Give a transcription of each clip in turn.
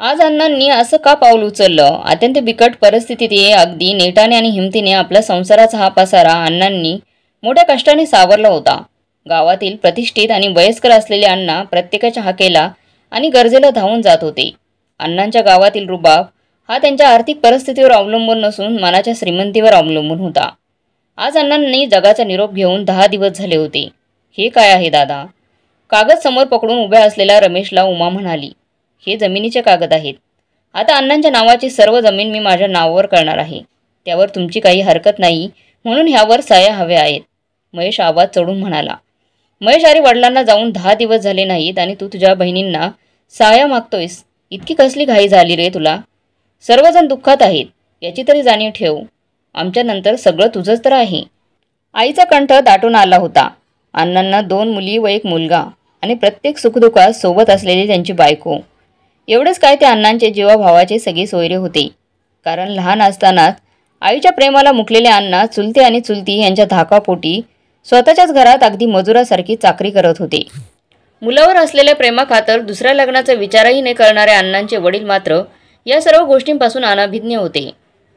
आज अण्णांनी असं का पाऊल उचललं? अत्यंत बिकट परिस्थितीत अगदी नेटाने आणि हिमतीने आपल्या संसाराचा हा पसारा अण्णांनी मोठ्या कष्टाने सावरला होता. गावातील प्रतिष्ठित आणि वयस्कर असलेले अण्णा प्रत्येकाच्या हाकेला आणि गरजेला धावून जात होते. अण्णांच्या गावातील रुबाब हा त्यांच्या आर्थिक परिस्थितीवर अवलंबून नसून मनाच्या श्रीमंतीवर अवलंबून होता. आज अण्णांनी जगाचा निरोप घेऊन 10 दिवस झाले होते. हे काय आहे दादा? कागद समोर पकडून उभ्या असलेल्या रमेशला उमा म्हणाली, हे जमिनीचे कागद आहेत. आता अण्णांच्या नावाची सर्व जमीन मी माझ्या नावावर करणार आहे. त्यावर तुमची काही हरकत नाही म्हणून ह्यावर साया हव्या आहेत. महेश आवाज चढून म्हणाला. महेश, अरे वडिलांना जाऊन 10 दिवस झाले नाहीत आणि तू तुझ्या बहिणींना साया मागतोयस. इतकी कसली घाई झाली रे तुला? सर्वजण दुःखात आहेत याची तरी जाणीव ठेव. आमच्या नंतर सगळं तुझंच तर आहे. आईचा कंठ दाटून आला होता. अण्णांना 2 मुली व 1 मुलगा आणि प्रत्येक सुखदुःखात सोबत असलेली त्यांची बायको. एवढेच काय ते अण्णांचे जीवाभावाचे सगळे सोयरे होते. कारण लहान असतानाच आईच्या प्रेमाला मुकलेले अण्णा चुलते आणि चुलती यांच्या धाकापोटी स्वतःच्याच घरात अगदी मजुरासारखी चाकरी करत होते. मुलावर असलेल्या प्रेमाखातर दुसऱ्या लग्नाचा विचारही न करणाऱ्या अण्णांचे वडील मात्र या सर्व गोष्टींपासून अनभिज्ञ होते.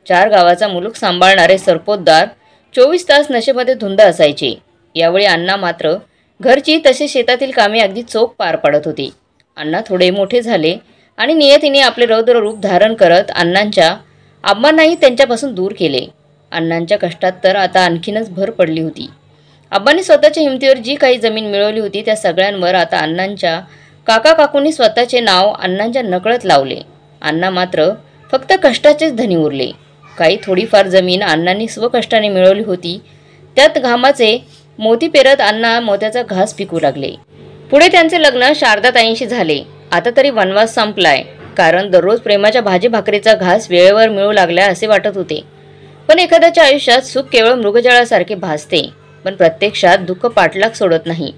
4 गावाचा मुलूक सांभाळणारे सरपोतदार 24 तास नशेमध्ये धुंद असायचे. यावेळी अण्णा मात्र घरची तसे शेतातील कामे अगदी चोख पार पाडत होते. अण्णा थोडे मोठे झाले आणि नियतीने आपले रौद्र रूप धारण करत अण्णांच्या आबांनाही त्यांच्यापासून दूर केले. अण्णांच्या कष्टात तर आता आणखीनच भर पडली होती. आबांनी स्वतःच्या हिमतीवर जी काही जमीन मिळवली होती त्या सगळ्यांवर आता अण्णांच्या काका काकूंनी स्वतःचे नाव अण्णांच्या नकळत लावले. अण्णा मात्र फक्त कष्टाचेच धनी उरले. काही थोडीफार जमीन अण्णांनी स्वकष्टाने मिळवली होती त्यात घामाचे मोती पेरत अण्णा मोत्याचा घास पिकू लागले. पुढे त्यांचे लग्न शारदाताईंशी झाले. आता तरी वनवास संपलाय, कारण दररोज प्रेमाच्या भाजी भाकरीचा घास वेळेवर मिळू लागला असे वाटत होते. पण एखाद्याच्या आयुष्यात सुख केवळ मृगजळासारखे भासते, पण प्रत्यक्षात दुःख पाठलाग सोडत नाही.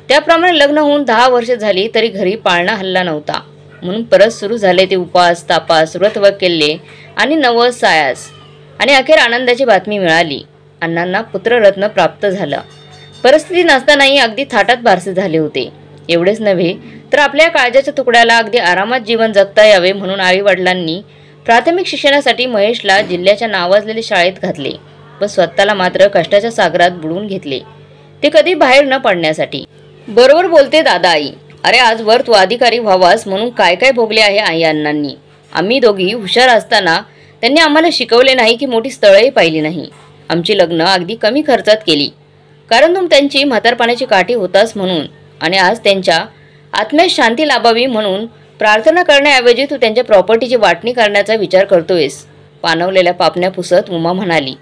त्याप्रमाणे लग्न होऊन 10 वर्षे झाली तरी घरी पाळणा हल्ला नव्हता. म्हणून परत सुरू झाले ते उपास तापास, व्रत वकेल्ये आणि नवस सायास. आणि अखेर आनंदाची बातमी मिळाली. अण्णांना पुत्ररत्न प्राप्त झालं. परिस्थिती नसतानाही अगदी थाटात बारसे झाले होते. एवढेच नव्हे तर आपल्या काळजाच्या तुकड्याला अगदी आरामात जीवन जगता यावे म्हणून आई वडिलांनी प्राथमिक शिक्षणासाठी महेशला जिल्ह्याच्या नावाजलेल्या शाळेत घातले, पण स्वतःला मात्र कष्टाच्या सागरात बुडवून घेतले, ते कधी बाहेर न पडण्यासाठी. बरोबर बोलते दादा आई. अरे आजवर तू अधिकारी व्हावास म्हणून काय काय भोगले आहे आई अण्णांनी. आम्ही दोघी हुशार असताना त्यांनी आम्हाला शिकवले नाही की मोठी स्थळंही पाहिली नाही. आमची लग्न अगदी कमी खर्चात केली, कारण तुम त्यांची म्हातारपणाची काठी होतास म्हणून. आणि आज त्यांच्या आत्म्यास शांती लाभावी म्हणून प्रार्थना करण्याऐवजी तू त्यांच्या प्रॉपर्टीची वाटणी करण्याचा विचार करतोयस. पाणवलेल्या पापण्या पुसत उमा म्हणाली.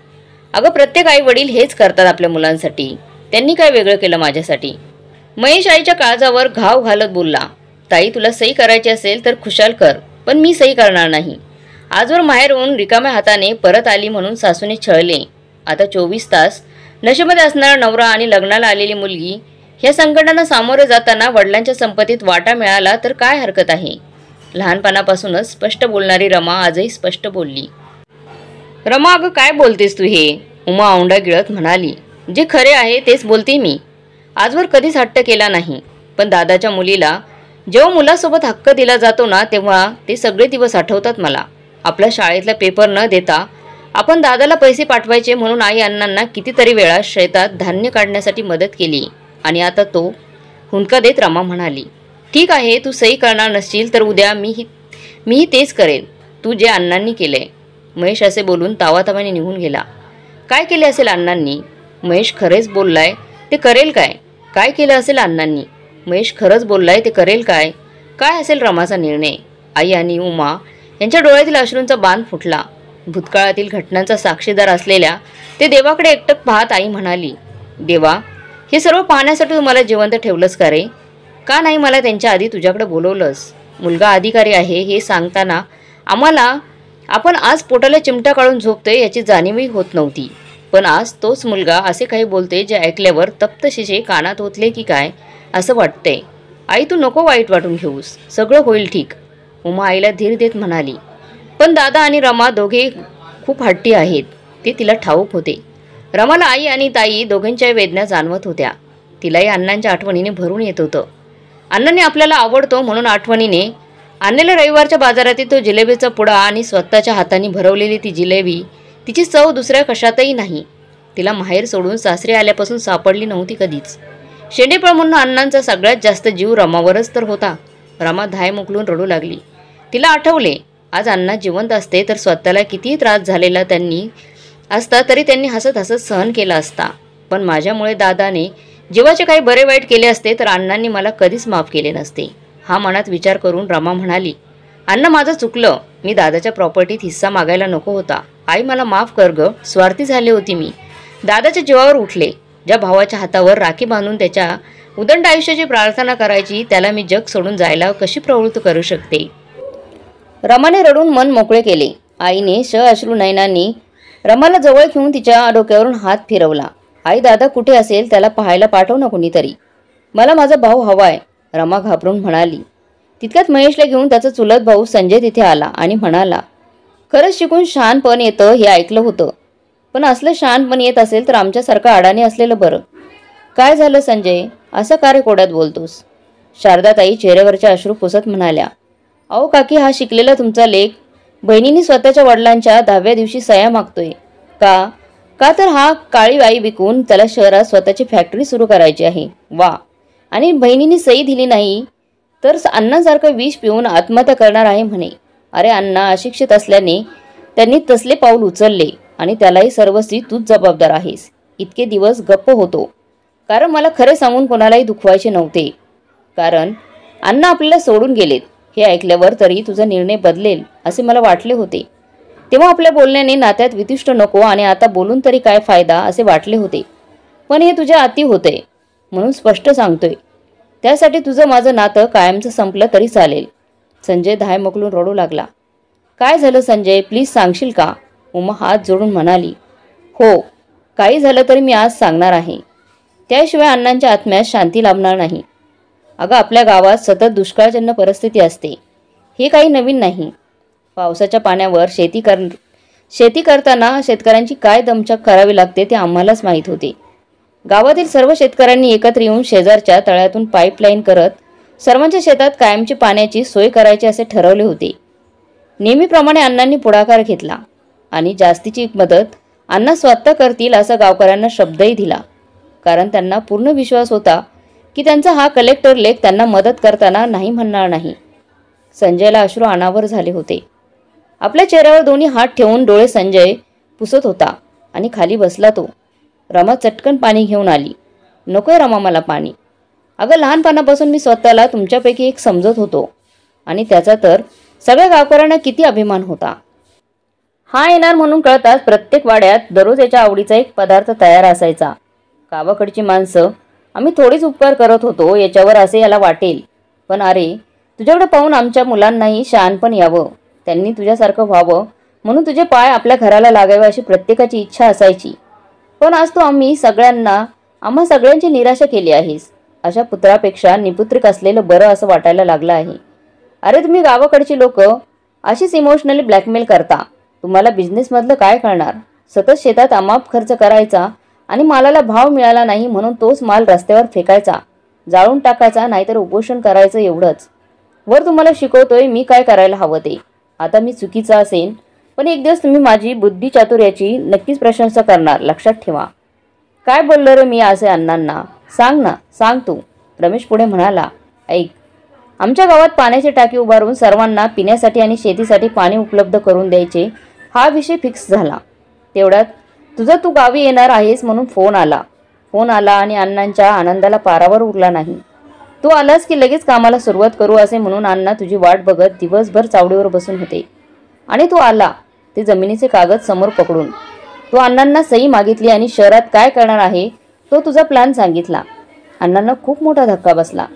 अगं प्रत्येक आई वडील हेच करतात आपल्या मुलांसाठी. त्यांनी काय वेगळं केलं माझ्यासाठी? महेश आईच्या काळजावर घाव घालत बोलला. ताई, तुला सही करायची असेल तर खुशाल कर, पण मी सही करणार नाही. आजवर माहेरहून रिकाम्या हाताने परत आली म्हणून सासूने छळले. आता 24 तास नशेमध्ये असणारा नवरा आणि लग्नाला आलेली मुलगी ह्या संकटांना सामोरे जाताना वडिलांच्या संपत्तीत वाटा मिळाला तर काय हरकत आहे? लहानपणापासूनच स्पष्ट बोलणारी रमा आजही स्पष्ट बोलली. रमा, अगं काय बोलतेस तू हे? उमा औंढा गिळत म्हणाली. जे खरे आहे तेच बोलते मी. आजवर कधीच हट्ट केला नाही, पण दादाच्या मुलीला जेव्हा मुलासोबत हक्क दिला जातो ना तेव्हा ते सगळे दिवस आठवतात मला. आपल्या शाळेतला पेपर न देता आपण दादाला पैसे पाठवायचे म्हणून आई अण्णांना कितीतरी वेळा शेतात धान्य काढण्यासाठी मदत केली. आणि आता तो हुंदका देत रमा म्हणाली. ठीक आहे, तू सही करणार नसशील तर उद्या मीही तेच करेल, तू जे अण्णांनी केलंय. महेश असे बोलून तावातावाने निघून गेला. काय केले असेल अण्णांनी? महेश खरेच बोललाय, ते करेल काय? काय केलं असेल अण्णांनी? महेश खरंच बोललाय, ते करेल काय? काय असेल रमाचा निर्णय? आई आणि उमा यांच्या डोळ्यातील अश्रूंचा बांध फुटला. भूतकाळातील घटनांचा साक्षीदार असलेल्या ते देवाकडे एकटक पाहत आई म्हणाली. देवा, हे सर्व पाहण्यासाठी तू मला जिवंत ठेवलंस का रे? का नाही मला त्यांच्या आधी तुझ्याकडे बोलवलंस? मुलगा अधिकारी आहे हे सांगताना आम्हाला आपण आज पोटाला चिमटा काढून झोपतोय याची जाणीवही होत नव्हती. पण आज तोच मुलगा असे काही बोलते जे ऐकल्यावर तप्त शिशे कानात ओतले की काय असं वाटतंय. आई, तू नको वाईट वाटून घेऊस, सगळं होईल ठीक. उमा आईला धीर देत म्हणाली. पण दादा आणि रमा दोघे खूप हट्टी आहेत, ते तिला ठाऊक होते. रमाला आई आणि ताई दोघांच्या वेदना जाणवत होत्या. तिलाही अण्णांच्या आठवणीने भरून येत होतं. अण्णाने आपल्याला आवडतो म्हणून आठवणीने आणलेल्या रविवारच्या बाजारातील तो जिलेबीचा पुडा आणि स्वतःच्या हाताने भरवलेली ती जिलेबी, तिची चव दुसऱ्या कशातही नाही. तिला माहेर सोडून सासरी आल्यापासून सापडली नव्हती कधीच. शेंडीफळ म्हणून अण्णांचा सगळ्यात जास्त जीव रमावरच तर होता. रमा धाय मोकलून रडू लागली. तिला आठवले, आज अण्णा जिवंत असते तर स्वतःला कितीही त्रास झालेला त्यांनी असता तरी त्यांनी हसत हसत सहन केला असता. पण माझ्यामुळे दादाने जीवाचे काही बरे वाईट केले असते तर अण्णांनी मला कधीच माफ केले नसते. हा मनात विचार करून रमा म्हणाली, अण्णा माझं चुकलं. मी दादाच्या प्रॉपर्टीत हिस्सा मागायला नको होता. आई मला माफ कर ग, स्वार्थी झाले होती मी. दादाच्या जीवावर उठले. ज्या भावाच्या हातावर राखी बांधून त्याच्या उदंड आयुष्याची प्रार्थना करायची, त्याला मी जग सोडून जायला कशी प्रवृत्त करू शकते. रमाने रडून मन मोकळे केले. आईने अश्रू नयनांनी रमाला जवळ घेऊन तिच्या डोक्यावरून हात फिरवला. आई दादा कुठे असेल त्याला पाहायला पाठव ना कुणीतरी. मला माझा भाऊ हवाय, रमा घाबरून म्हणाली. तितक्यात महेशला घेऊन त्याचा चुलत भाऊ संजय तिथे आला आणि म्हणाला, खरंच शिकून शहाणपण येतं हे ऐकलं होतं, पण असलं शहाणपण येत असेल तर आमच्यासारखं अडाणी असलेलं बरं. काय झालं संजय, असं का रे कोड्यात बोलतोस? शारदाताई चेहऱ्यावरच्या अश्रू पुसत म्हणाल्या, अहो काकी, हा शिकलेला तुमचा लेक बहिणींनी स्वतःच्या वडिलांच्या 10व्या दिवशी सया मागतोय. का तर हा काळी आई विकून त्याला शहरात स्वतःची फॅक्टरी सुरू करायची आहे. वा, आणि बहिणींनी सही दिली नाही तर अण्णासारखं विष पिऊन आत्महत्या करणार आहे म्हणे. अरे अण्णा अशिक्षित असल्याने त्यांनी तसले पाऊल उचलले आणि त्यालाही सर्वस्वी तूच जबाबदार आहेस. इतके दिवस गप्प होतो कारण मला खरे सांगून कोणालाही दुखवायचे नव्हते, कारण अण्णा आपल्याला सोडून गेलेत. हे ऐकल्यावर तरी तुझा निर्णय बदलेल असे मला वाटले होते. तेव्हा आपल्या बोलण्याने नात्यात वितुष्ट नको आणि आता बोलून तरी काय फायदा असे वाटले होते. पण हे तुझ्या अति होते म्हणून स्पष्ट सांगतोय. त्यासाठी तुझं माझं नातं कायमचं संपलं तरी चालेल. संजय धाय मोकलून रडू लागला. काय झालं संजय, प्लीज सांगशील का? उमा हात जोडून म्हणाली, हो, काही झालं तरी मी आज सांगणार आहे. त्याशिवाय अण्णांच्या आत्म्यास शांती लाभणार नाही. अगं आपल्या गावात सतत दुष्काळजन्य परिस्थिती असते, हे काही नवीन नाही. पावसाच्या पाण्यावर शेती करताना शेतकऱ्यांची काय दमछाक करावी लागते ते आम्हालाच माहीत होते. गावातील सर्व शेतकऱ्यांनी एकत्र येऊन शेजारच्या तळ्यातून पाईपलाईन करत सर्वांच्या शेतात कायमची पाण्याची सोय करायची असे ठरवले होते. नेहमीप्रमाणे अण्णांनी पुढाकार घेतला आणि जास्तीची मदत अण्णा स्वतः करतील असा गावकऱ्यांना शब्दही दिला, कारण त्यांना पूर्ण विश्वास होता की त्यांचा हा कलेक्टर लेक त्यांना मदत करताना नाही म्हणणार नाही. संजयला अश्रू अनावर झाले होते. आपल्या चेहऱ्यावर दोन्ही हात ठेवून डोळे संजय पुसत होता आणि खाली बसला तो. रमा चटकन पाणी घेऊन आली. नकोय रमा मला पाणी. अगं लहानपणापासून मी स्वतःला तुमच्यापैकी एक समजत होतो आणि त्याचा तर सगळ्या गावकऱ्यांना किती अभिमान होता. हा येणार म्हणून कळताच प्रत्येक वाड्यात दररोज याच्या आवडीचा एक पदार्थ तयार असायचा. गावाकडची माणसं आम्ही थोडीच उपकार करत होतो याच्यावर असे याला वाटेल, पण अरे तुझ्याकडे पाहून आमच्या मुलांनाही शहाणपण यावं, त्यांनी तुझ्यासारखं व्हावं म्हणून तुझे पाय आपल्या घराला लागावे अशी प्रत्येकाची इच्छा असायची. पण आज तू आम्हा सगळ्यांची निराशा केली आहेस. अशा पुत्रापेक्षा निपुत्रिक असलेलं बरं असं वाटायला लागलं आहे. अरे तुम्ही गावाकडची लोक अशीच इमोशनली ब्लॅकमेल करता. तुम्हाला बिझनेसमधलं काय कळणार? सतत शेतात अमाप खर्च करायचा आणि मालाला भाव मिळाला नाही म्हणून तोच माल रस्त्यावर फेकायचा, जाळून टाकायचा, नाहीतर उपोषण करायचं, एवढंच. वर तुम्हाला शिकवतोय मी काय करायला हवं ते. आता मी चुकीचा असेन, पण एक दिवस तुम्ही माझी बुद्धी चातुर्याची नक्कीच प्रशंसा करणार, लक्षात ठेवा. काय बोललो रे मी असे अण्णांना? सांग ना, सांग तू. रमेश पुढे म्हणाला, ऐक, आमच्या गावात पाण्याची टाकी उभारून सर्वांना पिण्यासाठी आणि शेतीसाठी पाणी उपलब्ध करून द्यायचे हा विषय फिक्स झाला. तेवढ्यात तू गावी येणार आहेस म्हणून फोन आला आणि अण्णांच्या आनंदाला पारावर उरला नाही. तू आलास की लगेच कामाला सुरुवात करू असे म्हणून अण्णा तुझी वाट बघत दिवसभर चावडीवर बसून होते. आणि तू आला ते जमिनीचे कागद समोर पकडून. तू अण्णांना सही मागितली आणि शहरात काय करणार आहे तो तुझा प्लॅन सांगितला. अण्णांना खूप मोठा धक्का बसला.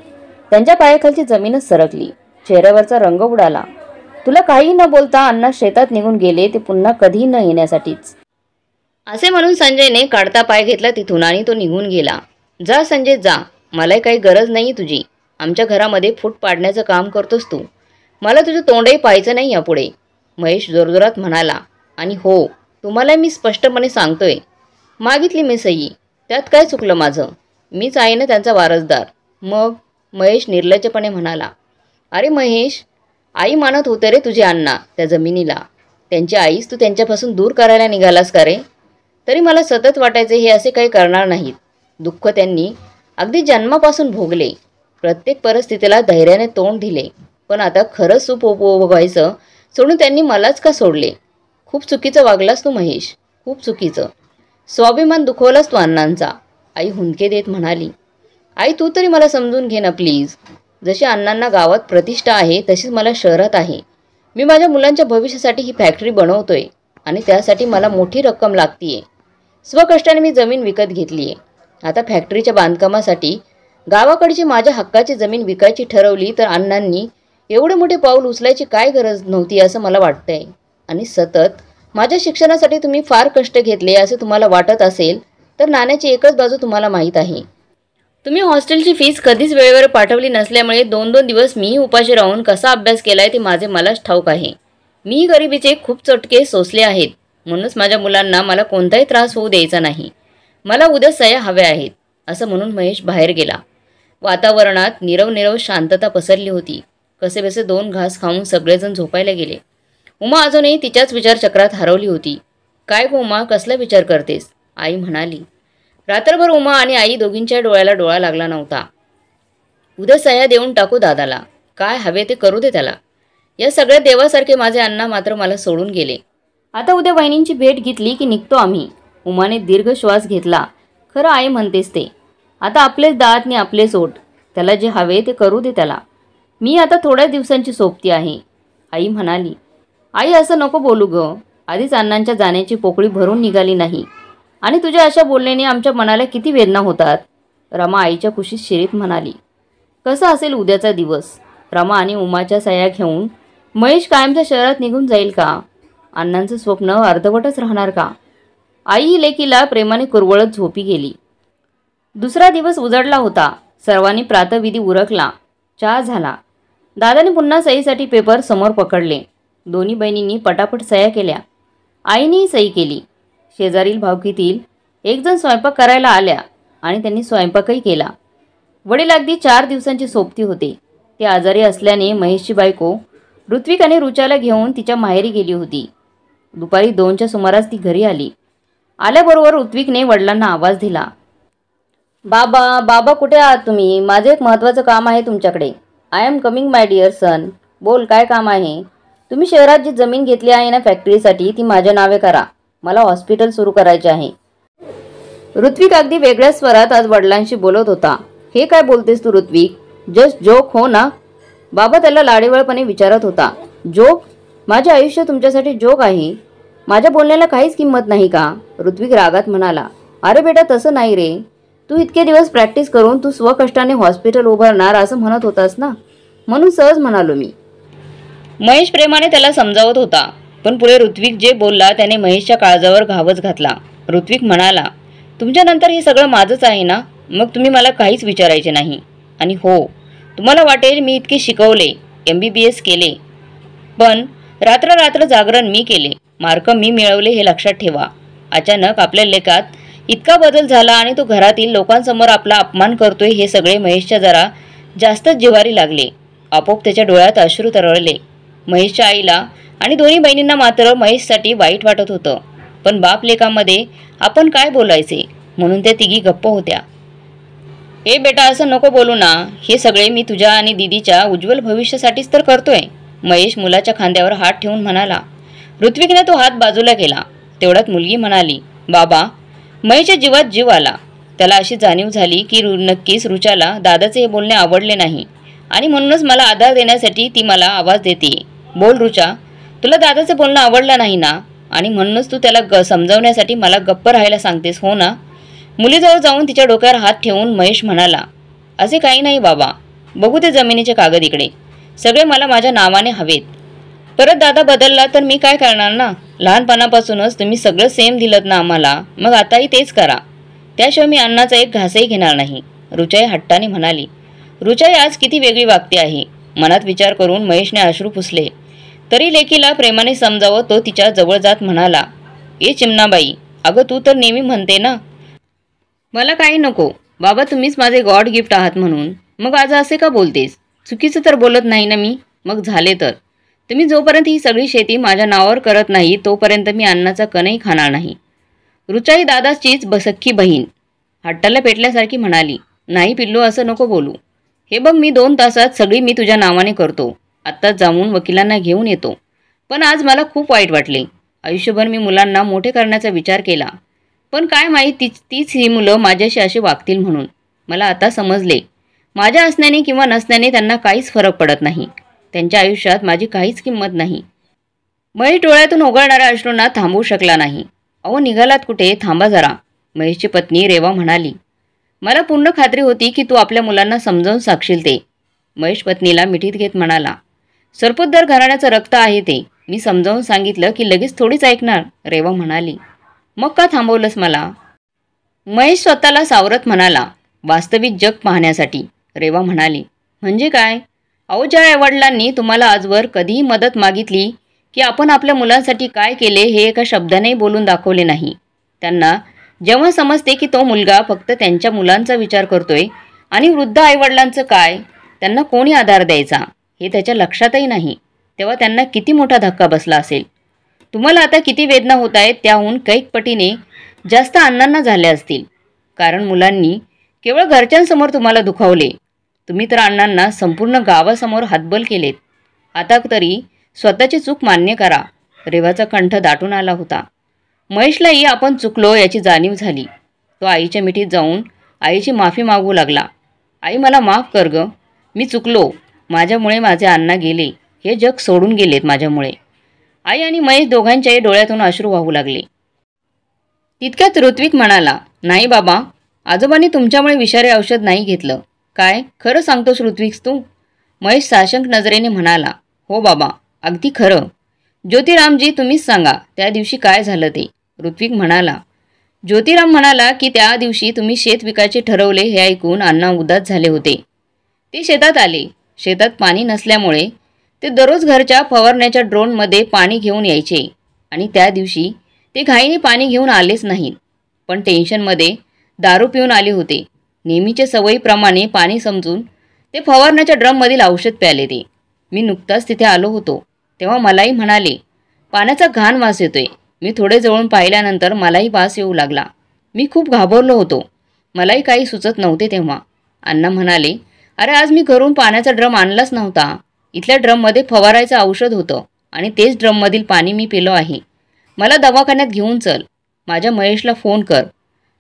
त्यांच्या पायाखालची जमीनच सरकली. चेहऱ्यावरचा रंग उडाला. तुला काही न बोलता अण्णा शेतात निघून गेले, ते पुन्हा कधी न येण्यासाठीच. असे म्हणून संजयने काढता पाय घेतला तिथून आणि तो निघून गेला. जा संजय जा, मलाही काही गरज नाही तुझी. आमच्या घरामध्ये फूट पाडण्याचं काम करतोस तू. मला तुझं तोंडही पाहायचं नाही यापुढे, महेश जोरजोरात म्हणाला. आणि हो, तुम्हाला मी स्पष्टपणे सांगतोय, मागितली मी सही, त्यात काय चुकलं माझं? मीच आहे ना त्यांचा वारसदार. मग? महेश निर्लज्जपणे म्हणाला. अरे महेश, आई मानत होते रे तुझे अण्णा त्या जमिनीला. त्यांची आईच तू त्यांच्यापासून दूर करायला निघालास का रे? तरी मला सतत वाटायचे हे असे काही करणार नाहीत. दुःख त्यांनी अगदी जन्मापासून भोगले. प्रत्येक परिस्थितीला धैर्याने तोंड दिले. पण आता खरंच सुख भोगायचं सोडून त्यांनी मलाच का सोडले? खूप चुकीचं वागलास तू महेश, खूप चुकीचं. स्वाभिमान दुखवलास तू अण्णांचा. आई हुंदके देत म्हणाली. आई तू तरी मला समजून घे ना प्लीज. जशी अण्णांना गावात प्रतिष्ठा आहे तशीच मला शहरात आहे. मी माझ्या मुलांच्या भविष्यासाठी ही फॅक्टरी बनवतोय आणि त्यासाठी मला मोठी रक्कम लागतीये. स्वकष्टाने मी जमीन विकत घेतली आहे. आता फॅक्टरीच्या बांधकामासाठी गावाकडची माझ्या हक्काची जमीन विकायची ठरवली तर अण्णांनी एवढे मोठे पाऊल उचलायची काय गरज नव्हती असं मला वाटतंय. आणि सतत माझ्या शिक्षणासाठी तुम्ही फार कष्ट घेतले असे तुम्हाला वाटत असेल तर नाण्याची एकच बाजू तुम्हाला माहीत आहे. तुम्ही हॉस्टेलची फीस कधीच वेळेवर पाठवली नसल्यामुळे 2-2 दिवस मीही उपाशी राहून कसा अभ्यास केलाय ते माझे मलाच ठाऊक आहे. मीही गरिबीचे खूप चटके सोसले आहेत. म्हणूनच माझ्या मुलांना मला कोणताही त्रास होऊ द्यायचा नाही. मला उद्या सह्या हव्या आहेत असं म्हणून महेश बाहेर गेला. वातावरणात नीरव शांतता पसरली होती. कसेबसे 2 घास खाऊन सगळेजण झोपायला गेले. उमा अजूनही तिच्याच विचारचक्रात हरवली होती. काय गो उमा, कसला विचार करतेस? आई म्हणाली. रात्रभर उमा आणि आई दोघींच्या डोळ्याला डोळा लागला नव्हता. उद्या सह्या देऊन टाकू दादाला. काय हवे ते करू दे त्याला. या सगळ्या देवासारखे माझे अण्णा मात्र मला सोडून गेले. आता उद्या वहिनींची भेट घेतली की निघतो आम्ही. उमाने दीर्घ श्वास घेतला. खरं आई म्हणतेस ते. आता आपलेच दात नि आपलेच ओठ. त्याला जे हवे ते करू दे त्याला. मी आता थोड्याच दिवसांची सोबती आहे. आई म्हणाली. आई असं नको बोलू ग. आधीच अण्णांच्या जाण्याची पोकळी भरून निघाली नाही आणि तुझ्या अशा बोलण्याने आमच्या मनाला किती वेदना होतात. रमा आईच्या कुशीत शिरीत म्हणाली. कसा असेल उद्याचा दिवस? रमा आणि उमाच्या सह्या घेऊन महेश कायमच्या शहरात निघून जाईल का? अण्णांचं स्वप्न अर्धवटच राहणार का? आई लेकीला प्रेमाने कुरवळत झोपी गेली. दुसरा दिवस उजडला होता. सर्वांनी प्रातःविधी उरकला. चहा झाला. दादाने पुन्हा सहीसाठी पेपर समोर पकडले. दोन्ही बहिणींनी पटापट सह्या केल्या. आईनेही सही केली. शेजारील भावकीतील एक जण स्वयंपाक करायला आल्या आणि त्यांनी स्वयंपाकही केला. वडील अगदी 4 दिवसांची सोबती होते. ते आजारी असल्याने महेशची बायको ऋत्विक आणि रुचाला घेऊन तिच्या माहेरी गेली होती. दुपारी 2च्या सुमारास ती घरी आली. आल्याबरोबर ऋत्विकने वडिलांना आवाज दिला. बाबा बाबा कुठे आहात तुम्ही? माझे एक महत्त्वाचं काम आहे तुमच्याकडे. I am coming my dear son. बोल काय काम आहे? तुम्ही शहरात जी जमीन घेतली आहे ना फॅक्टरीसाठी ती माझ्या नावे करा. मला हॉस्पिटल सुरू करायचे आहे. ऋत्विक अगदी वेगळ्या स्वरात आज वडिलांशी बोलत होता. हे काय बोलतेस तू ऋत्विक? जस्ट जोक हो ना? बाबा त्याला लाडेवळपणे विचारत होता. जोक? माझे आयुष्य तुमच्यासाठी जोक आहे? माझ्या बोलण्याला काहीच किंमत नाही का? ऋत्विक रागात म्हणाला. अरे बेटा तसं नाही रे. तू इतके दिवस प्रॅक्टिस करून तू स्वकष्टाने हॉस्पिटल उभारणार असं म्हणत होतास ना, म्हणून सहज म्हणालो मी. महेश प्रेमाने त्याला समजावत होता. पण पुढे ऋत्विक जे बोलला त्याने महेशच्या काळजावर घावच घातला. ऋत्विक म्हणाला. तुमच्यानंतर हे सगळं माझंच आहे ना, मग तुम्ही मला काहीच विचारायचे नाही. आणि हो, तुम्हाला वाटेल मी इतके शिकवले, MBBS केले, पण रात्र जागरण मी केले, मार्क मी मिळवले हे लक्षात ठेवा. अचानक आपल्या लेखात इतका बदल झाला आणि तो घरातील लोकांसमोर आपला अपमान करतोय हे सगळे महेशच्या जरा जास्तच जिव्हारी लागले. आपोआप त्याच्या डोळ्यात अश्रू तरळले. महेशच्या आईला आणि दोन्ही बहिणींना मात्र महेशसाठी वाईट वाटत होतं. पण बाप लेकामध्ये आपण काय बोलायचे म्हणून त्या तिघी गप्प होत्या. हे बेटा असं नको बोलू ना. हे सगळे मी तुझ्या आणि दीदीच्या उज्ज्वल भविष्यासाठीच तर करतोय. महेश मुलाच्या खांद्यावर हात ठेवून म्हणाला. ऋत्विकने तो हात बाजूला केला. तेवढ्यात मुलगी म्हणाली. बाबा. महेशच्या जीवात जीव आला. त्याला अशी जाणीव झाली की नक्कीच रुचाला दादाचे हे बोलणे आवडले नाही आणि म्हणूनच मला आधार देण्यासाठी ती मला आवाज देते. बोल रुचा, तुला दादाचे बोलणं आवडलं नाही ना, आणि म्हणूनच तू त्याला समजावण्यासाठी मला गप्प राहायला सांगतेस हो ना? मुलीजवळ जाऊन तिच्या डोक्यावर हात ठेवून महेश म्हणाला. असे काही नाही बाबा. बघू ते जमिनीचे कागद इकडे. सगळे मला माझ्या नावाने हवेत. परत दादा बदलला तर मी काय करणार ना? लहानपणापासूनच तुम्ही सगळं सेम दिलत ना आम्हाला, मग आताही तेच करा. त्याशिवाय मी अन्नाचा एक घासही घेणार नाही, रुचाई हट्टाने म्हणाली. रुचाई आज किती वेगळी वागते आहे. मनात विचार करून महेशने अश्रू पुसले. तरी लेकीला प्रेमाने समजावं तो तिच्या जवळ जात म्हणाला. ए चिमणाबाई, अगं तू तर नेहमी म्हणते ना मला काही नको. बाबा तुम्हीच माझे गॉड गिफ्ट आहात म्हणून. मग आज असे का बोलतेस? चुकीचं तर बोलत नाही ना मी? मग झाले तर तुम्ही जोपर्यंत ही सगळी शेती माझ्या नावावर करत नाही तोपर्यंत मी अन्नाचा कणही खाणार नाही. रुचाई दादाचीच सख्खी बहीण हट्टाला पेटल्यासारखी म्हणाली, नाही पिल्लू, असं नको बोलू. हे बघ, मी 2 तासात सगळी मी तुझ्या नावाने करतो. आत्ताच जाऊन वकिलांना घेऊन येतो. पण आज मला खूप वाईट वाटले. आयुष्यभर मी मुलांना मोठे करण्याचा विचार केला, पण काय माहीत तीच ही मुलं माझ्याशी असे वागतील म्हणून. मला आता समजले, माझ्या असण्याने किंवा नसण्याने त्यांना काहीच फरक पडत नाही. त्यांच्या आयुष्यात माझी काहीच किंमत नाही. महेश डोळ्यातून ओघळणाऱ्या अश्रूंना थांबवू शकला नाही. अहो, निघालात कुठे? थांबा जरा. महेशची पत्नी रेवा म्हणाली, मला पूर्ण खात्री होती की तू आपल्या मुलांना समजावून सांगशील ते. महेश पत्नीला मिठीत घेत म्हणाला, सरपोतदार घराण्याचं रक्त आहे ते. मी समजावून सांगितलं की लगेच थोडीच ऐकणार. रेवा म्हणाली, मग का थांबवलंस मला? महेश स्वतःला सावरत म्हणाला, वास्तविक जग पाहण्यासाठी. रेवा म्हणाली, म्हणजे काय? अहो, ज्या आईवडिलांनी तुम्हाला आजवर कधीही मदत मागितली की आपण आपल्या मुलांसाठी काय केले हे एका शब्दानेही बोलून दाखवले नाही, त्यांना जेव्हा समजते की तो मुलगा फक्त त्यांच्या मुलांचा विचार करतोय आणि वृद्ध आईवडिलांचं काय, त्यांना कोणी आधार द्यायचा हे त्याच्या लक्षातही नाही, तेव्हा त्यांना किती मोठा धक्का बसला असेल. तुम्हाला आता किती वेदना होत आहेत त्याहून कैक पटीने जास्त अण्णांना झाल्या असतील. कारण मुलांनी केवळ घरच्यांसमोर तुम्हाला दुखावले. तुम्ही तर अण्णांना संपूर्ण गावासमोर हातबल केलेत. आता तरी स्वतःची चूक मान्य करा. रेवाचा कंठ दाटून आला होता. महेशलाही आपण चुकलो याची जाणीव झाली. तो आईच्या मिठीत जाऊन आईची माफी मागू लागला. आई, मला माफ कर गं. मी चुकलो. माझ्यामुळे माझे अण्णा गेले. हे जग सोडून गेलेत माझ्यामुळे. आई आणि महेश दोघांच्याही डोळ्यातून अश्रू वाहू लागले. तितक्यात ऋत्विक म्हणाला, नाही बाबा, आजोबांनी तुमच्यामुळे विषारी औषध नाही घेतलं. काय खरं सांगतोस ऋत्विक तू? महेश साशंक नजरेने म्हणाला, हो बाबा, अगदी खरं. ज्योतिरामजी, तुम्हीच सांगा त्या दिवशी काय झालं ते. ऋत्विक म्हणाला, ज्योतिराम म्हणाला की त्या दिवशी तुम्ही शेत विकायचे ठरवले हे ऐकून अण्णा उदास झाले होते. ते शेतात आले. शेतात पाणी नसल्यामुळे ते दररोज घरच्या फवारण्याच्या ड्रोनमध्ये पाणी घेऊन यायचे आणि त्या दिवशी ते घाईने पाणी घेऊन आलेच नाहीत. पण टेन्शनमध्ये दारू पिऊन आले होते. नेहमीच्या सवयीप्रमाणे पाणी समजून ते फवारण्याच्या ड्रममधील औषध प्याले ते. मी नुकताच तिथे आलो होतो तेव्हा मलाही म्हणाले, पाण्याचा घाण वास येतोय. मी थोडे जवळून पाहिल्यानंतर मलाही वास येऊ लागला. मी खूप घाबरलो होतो. मलाही काही सुचत नव्हते तेव्हा. अण्णा म्हणाले, अरे आज मी घरून पाण्याचा ड्रम आणलाच नव्हता. इथल्या ड्रममध्ये फवारायचं औषध होतं आणि तेच ड्रममधील पाणी मी पिलो आहे. मला दवाखान्यात घेऊन चल. माझ्या महेशला फोन कर.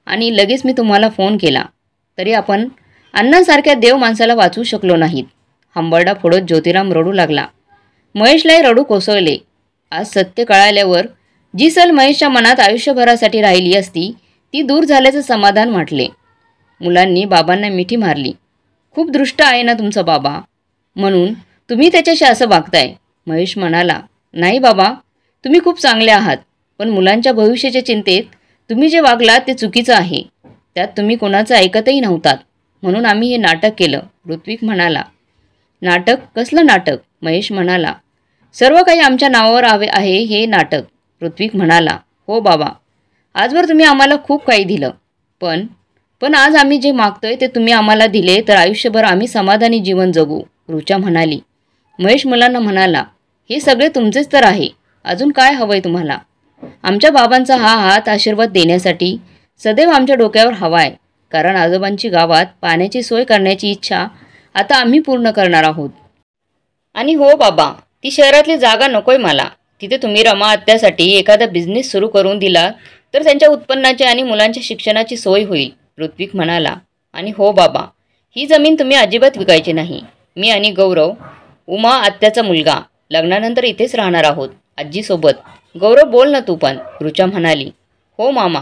आणि लगेच मी तुम्हाला फोन केला. तरी आपण अण्णांसारख्या देव माणसाला वाचवू शकलो नाहीत. हंबरडा फोडत ज्योतिराम रडू लागला. महेशलाही रडू कोसळले. आज सत्य कळाल्यावर जी सल महेशच्या मनात आयुष्यभरासाठी राहिली असती ती दूर झाल्याचं समाधान वाटले. मुलांनी बाबांना मिठी मारली. खूप दृष्ट आहे ना तुमचा बाबा, म्हणून तुम्ही त्याच्याशी असं वागताय. महेश म्हणाला, नाही बाबा, तुम्ही खूप चांगले आहात. पण मुलांच्या भविष्याच्या चिंतेत तुम्ही जे वागलात ते चुकीचं आहे. त्यात तुम्ही कोणाचं ऐकतही नव्हतात. म्हणून आम्ही हे नाटक केलं. ऋत्विक म्हणाला, नाटक? कसलं नाटक? महेश म्हणाला, सर्व काही आमच्या नावावर आहे हे नाटक. ऋत्विक म्हणाला, हो बाबा, आजवर तुम्ही आम्हाला खूप काही दिलं. पण आज आम्ही जे मागतोय ते तुम्ही आम्हाला दिले तर आयुष्यभर आम्ही समाधानी जीवन जगू. ऋचा म्हणाली. महेश मुलांना म्हणाला, हे सगळे तुमचेच तर आहे. अजून काय हवंय तुम्हाला? आमच्या बाबांचा हा हात आशीर्वाद देण्यासाठी सदैव आमच्या डोक्यावर हवा आहे. कारण आजोबांची गावात पाण्याची सोय करण्याची इच्छा आता आम्ही पूर्ण करणार आहोत. आणि हो बाबा, ती शहरातली जागा नकोय मला. तिथे तुम्ही रमा आत्यासाठी एखादा बिझनेस सुरू करून दिला तर त्यांच्या उत्पन्नाची आणि मुलांच्या शिक्षणाची सोय होईल. ऋत्विक म्हणाला, आणि हो बाबा, ही जमीन तुम्ही अजिबात विकायची नाही. मी आणि गौरव, उमा आत्याचा मुलगा, लग्नानंतर इथेच राहणार आहोत आजीसोबत. गौरव, बोल ना तू पण. ऋचा म्हणाली, हो मामा,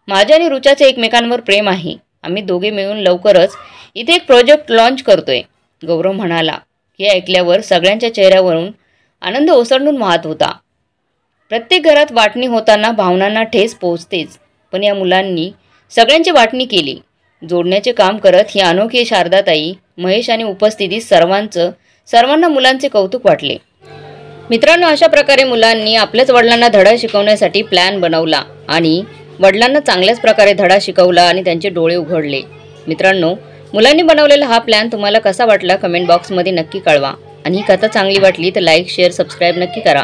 माझे आणि ऋचाचे एकमेकांवर प्रेम आहे. आम्ही दोघे मिळून लवकरच इथे एक प्रोजेक्ट लॉन्च करतोय. गौरव म्हणाला. हे ऐकल्यावर सगळ्यांच्या चेहऱ्यावरून आनंद ओसंडून वाहत होता. प्रत्येक घरात वाटणी होताना भावनांना ठेस पोहोचतेच, पण या मुलांनी सगळ्यांची वाटणी केली. जोडण्याचे काम करत ही अनोखी शारदाताई, महेश आणि उपस्थितीत सर्वांना मुलांचे कौतुक वाटले. मित्रांनो, अशा प्रकारे मुलांनी आपल्याच वडिलांना धडा शिकवण्यासाठी प्लॅन बनवला आणि वडिलांना चांगल्याच प्रकारे धडा शिकवला आणि त्यांचे डोळे उघडले. मित्रांनो, मुलांनी बनवलेला हा प्लॅन तुम्हाला कसा वाटला कमेंट बॉक्समध्ये नक्की कळवा. आणि ही कथा चांगली वाटली तर लाईक शेअर सबस्क्राईब नक्की करा.